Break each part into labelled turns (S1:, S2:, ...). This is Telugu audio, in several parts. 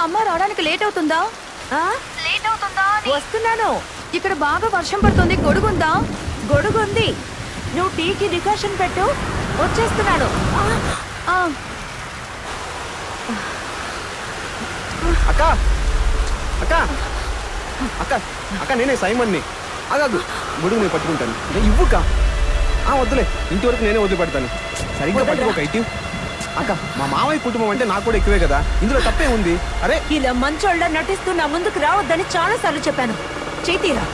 S1: అమ్మ రావడానికి లేట్ అవుతుందా?
S2: వస్తున్నాను.
S1: ఇక్కడ బాగా వర్షం పడుతుంది. గొడుగుందా?
S2: గొడుగుంది. నువ్వు టీకి డికాషన్ పెట్టు, వచ్చేస్తున్నాను.
S3: అక్క అక్క అక్క అక్క నేనే సైమన్ని. అదు గొడుగు నేను పట్టుకుంటాను. ఇవ్వుక వద్దులే, ఇంటి వరకు నేనే వదిలిపెడతాను. సరిగ్గా పట్టుకోక ఇటు. అక్క మా మావయ్య కుటుంబం అంటే నాకు కూడా ఎక్కువే కదా, ఇందులో తప్పే ఉంది. అరే
S2: ఇలా మంచోళ్ళ నటిస్తూ నా ముందుకు రావద్దని చాలా సార్లు చెప్పాను. చేతీరా.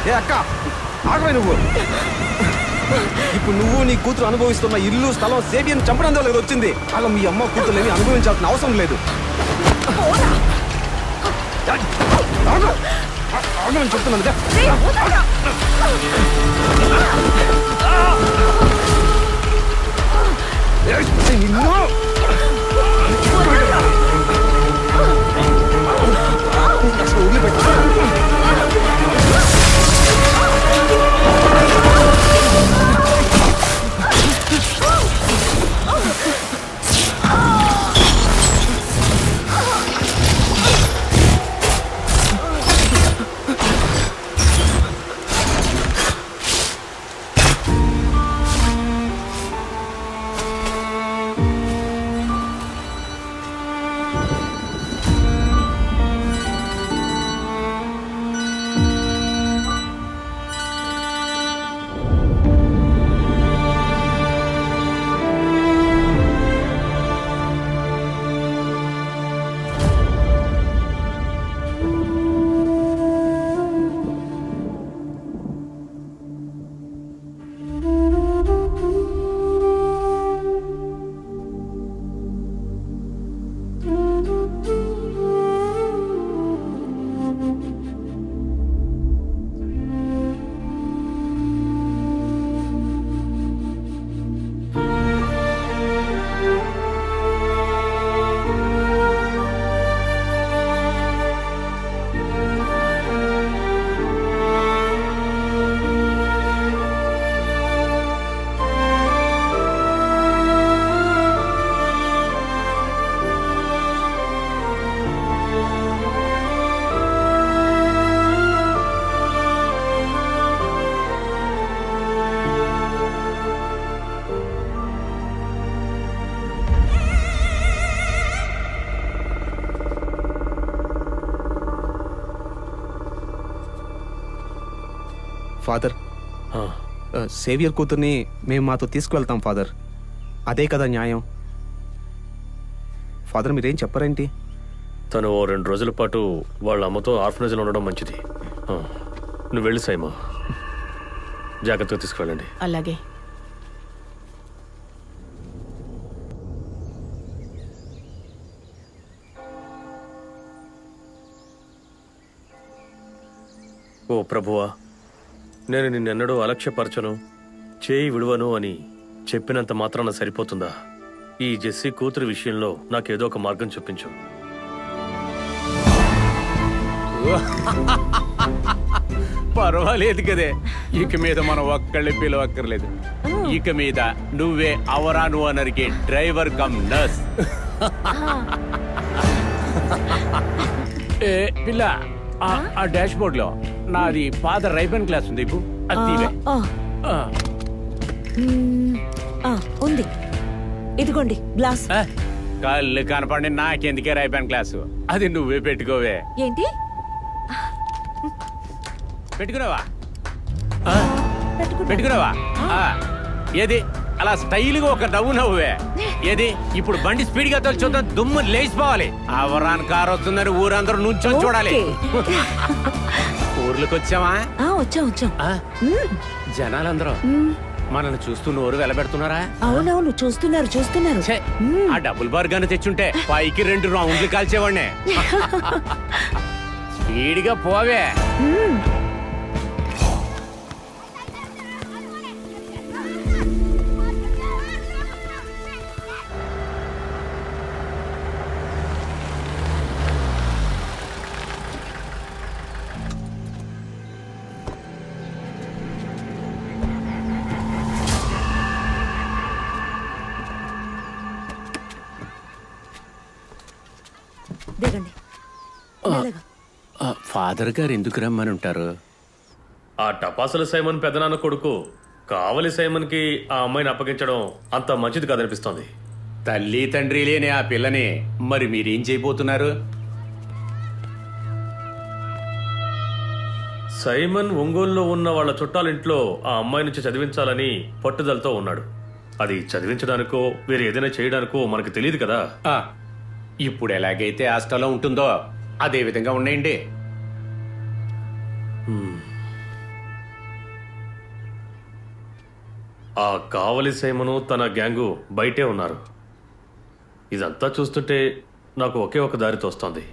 S3: ఏ అక్క ఆగవే నువ్వు. ఇప్పుడు నువ్వు నీ కూతురు అనుభవిస్తున్న ఇల్లు స్థలం సేవియన్ చంపడం వల్ల వచ్చింది. అలా మీ అమ్మ కూతురుని అనుభవించాల్సిన అవసరం లేదు. చెప్తున్నాను ఫాదర్. సేవియర్ కూతుర్ని మేము మాతో తీసుకువెళ్తాం ఫాదర్. అదే కదా న్యాయం. ఫాదర్ మీరేం చెప్పరేంటి?
S4: తను 2 రోజుల పాటు వాళ్ళ అమ్మతో ఆర్ఫనేజ్లో ఉండడం మంచిది. నువ్వు వెళ్ళి సైమా, జాగ్రత్తగా తీసుకువెళ్ళండి.
S2: అలాగే.
S4: ఓ ప్రభువా, నేను నిన్నెన్నడూ అలక్ష్యపరచను, చేయి విడువను అని చెప్పినంత మాత్రాన సరిపోతుందా? ఈ జెస్సీ కూతురు విషయంలో నాకేదో ఒక మార్గం చూపించు.
S5: పర్వాలేదు కదే, ఇక మీద మనం ఒక్కళ్ళే పిలవక్కర్లేదు. ఇక మీద నువ్వే అవరాను అనరికి డ్రైవర్ కమ్ నర్స్. ఏ పిల్ల, ఆ డాష్ బోర్డ్ లో నాది పాత రైబన్ క్లాస్ ఉంది.
S2: ఉంది, ఇదిగోండి గ్లాస్.
S5: కళ్ళు కనపడి నాకెందుకే రైబన్ క్లాసు, అది నువ్వే పెట్టుకోవే.
S2: ఏంటి
S5: పెట్టుకున్నావా? పెట్టుకున్నావా? ఏది అలా స్టైల్గా ఒక నవ్వు నవ్వే. ఏది ఇప్పుడు బండి స్పీడ్ గా తోలి చూద్దాం, దుమ్ము లేచిపోవాలి. అవరాన్ కారు వస్తుందని ఊరందరూ నుంచొని చూడాలి. ఊర్లోకి వచ్చామా?
S2: వచ్చాం.
S5: జనాలందరూ మనల్ని చూస్తూ నోరు వెలబెడుతున్నారా?
S2: అవునవును, చూస్తున్నారు.
S5: ఆ డబుల్ బార్ గన్ను తెచ్చుంటే పైకి 2 రౌండ్లు కాల్చేవాడినే. స్పీడ్గా పోవే. ఫాదర్ గారు ఎందుకు రమ్మని ఉంటారు?
S4: ఆ టపాసుల సైమన్ పెదనాన్న కొడుకు కావలి సైమన్కి ఆ అమ్మాయిని అప్పగించడం అంత మంచిది కాదనిపిస్తోంది.
S5: తల్లి తండ్రి లేని ఆ పిల్లని మరి మీరేం చేయబోతున్నారు?
S4: సైమన్ ఒంగోలులో ఉన్న వాళ్ళ చుట్టాలింట్లో ఆ అమ్మాయి నుంచి చదివించాలని పట్టుదలతో ఉన్నాడు. అది చదివించడానికో వేరే ఏదైనా చేయడానికో మనకు తెలియదు కదా.
S5: ఇప్పుడు ఎలాగైతే హాస్టల్లో ఉంటుందో అదే విధంగా ఉన్నాయండి.
S4: ఆ కావలి సైమను తన గ్యాంగు బయటే ఉన్నారు. ఇదంతా చూస్తుంటే నాకు ఒకే ఒక దారి తోస్తోంది.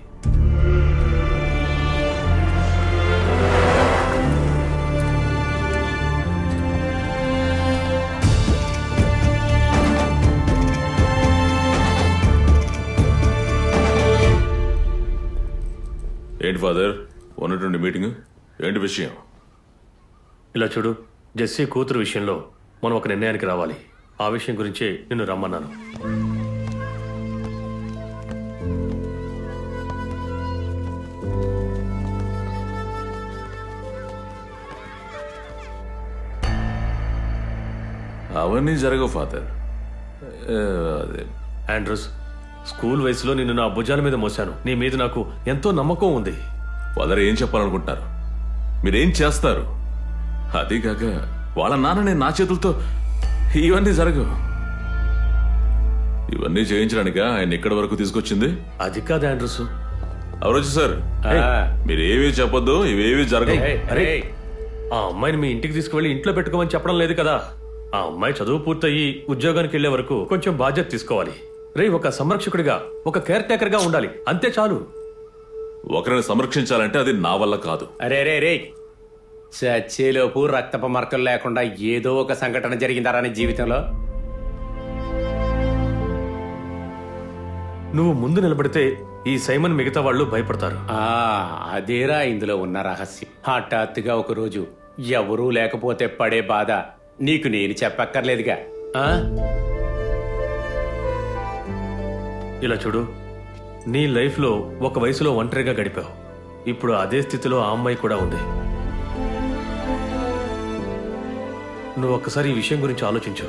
S6: ఏంటి ఫాదర్ ఉన్నటువంటి మీటింగ్ ఏంటి విషయం?
S4: ఇలా చూడు, జెస్సీ కూతురు విషయంలో మనం ఒక నిర్ణయానికి రావాలి. ఆ విషయం గురించే నిన్ను రమ్మన్నాను.
S6: అవన్నీ జరగవు ఫాదర్.
S4: ఆండ్రూస్, స్కూల్ వయసులో నిన్ను నా భుజాల మీద మోసాను. నీ మీద నాకు ఎంతో నమ్మకం ఉంది.
S6: ఫాదర్ ఏం చెప్పాలనుకుంటున్నారు? మీరేం చేస్తారు? అది కాక వాళ్ళ నాన్నని నా చేతులతో ఇవన్నీ జరగవు. ఇవన్నీ చేయించడానిక ఆయన ఇక్కడి వరకు తీసుకొచ్చింది?
S4: అది కాదు ఆండ్రూస్.
S6: అవరొచ్చు సార్, మీరేమీ చెప్పొద్దు, ఇవేవి జరగవు.
S4: అరే, ఆ అమ్మాయిని మీ ఇంటికి తీసుకువెళ్ళి ఇంట్లో పెట్టుకోమని చెప్పడం లేదు కదా. ఆ అమ్మాయి చదువు పూర్తయి ఉద్యోగానికి వెళ్లే వరకు కొంచెం బాధ్యత తీసుకోవాలి. రే, ఒక సంరక్షకుడిగా, ఒక కేర్ టేకర్ గా ఉండాలి, అంతే చాలు.
S6: ఒకరిని సంరక్షించాలంటే అది నా వల్ల కాదు.
S5: అరే రే రే, చచ్చేలోపు రక్తపు మరకలు లేకుండా ఏదో ఒక సంఘటన జరిగిందారా నీ జీవితంలో?
S4: నువ్వు ముందు నిలబడితే ఈ సైమన్ మిగతా వాళ్ళు భయపడతారు.
S5: అదేరా ఇందులో ఉన్న రహస్యం. హఠాత్తుగా ఒక రోజు ఎవరూ లేకపోతే పడే బాధ నీకు నేను చెప్పక్కర్లేదుగా.
S4: ఇలా చూడు, నీ లైఫ్ లో ఒక వయసులో ఒంటరిగా గడిపావు. ఇప్పుడు అదే స్థితిలో ఆ అమ్మాయి కూడా ఉంది. నువ్వు ఒక్కసారి ఈ విషయం గురించి ఆలోచించు.